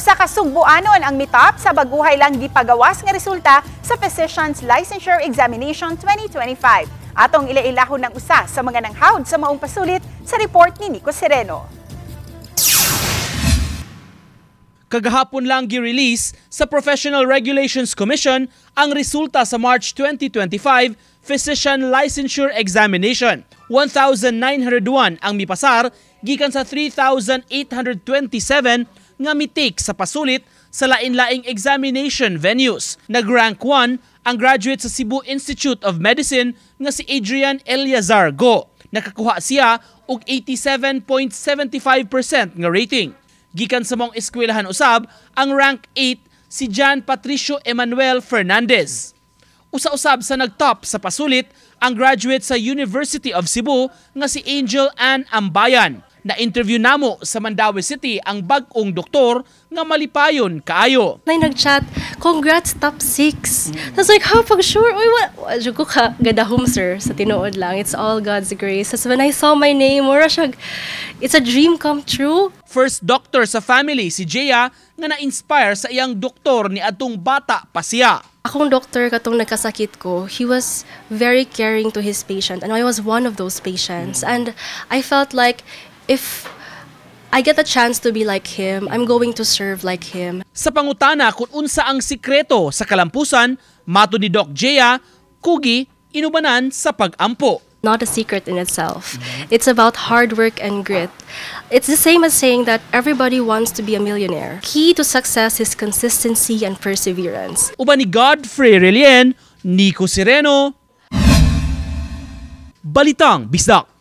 Sa kasugbuanon ang mitap sa baguhay lang gipagawas nga resulta sa Physician's Licensure Examination 2025. Atong ilailahon ng usa sa mga nanghawd sa maong pasulit sa report ni Nico Sereno. Kagahapon lang gi-release sa Professional Regulations Commission ang resulta sa March 2025 Physician Licensure Examination. 1,901 ang mipasar gikan sa 3,827 nga mitik sa pasulit sa lain-laing examination venues. Nag-rank 1 ang graduate sa Cebu Institute of Medicine nga si Adrian Eliazar Go. Nakakuha siya og 87.75% nga rating. Gikan sa mong eskwelahan usab, ang rank 8 si John Patricio Emmanuel Fernandez. Usa-usab sa nagtop sa pasulit ang graduate sa University of Cebu nga si Angel Ann Ambayan. Na-interview namo sa Mandaue City ang bag-ong doktor nga malipayon kaayo. Nay nag-chat, congrats top 6. I was like, how pag sure? Uy, what? Ko ka, gadahom sir, sa tinuod lang. It's all God's grace. So when I saw my name, it's a dream come true. First doctor sa family si Jaya nga na-inspire sa iyang doktor ni adtong bata pa siya. Akong doktor katong nagkasakit ko, he was very caring to his patient and I was one of those patients. And I felt like if I get a chance to be like him, I'm going to serve like him. Sa pangutana kung unsa ang sikreto sa kalampusan, mato ni Doc Jaya, kugi inubanan sa pag-ampo. Not a secret in itself. It's about hard work and grit. It's the same as saying that everybody wants to be a millionaire. Key to success is consistency and perseverance. Uban ni Godfrey Relien, Nico Sereno, Balitang Bisdak.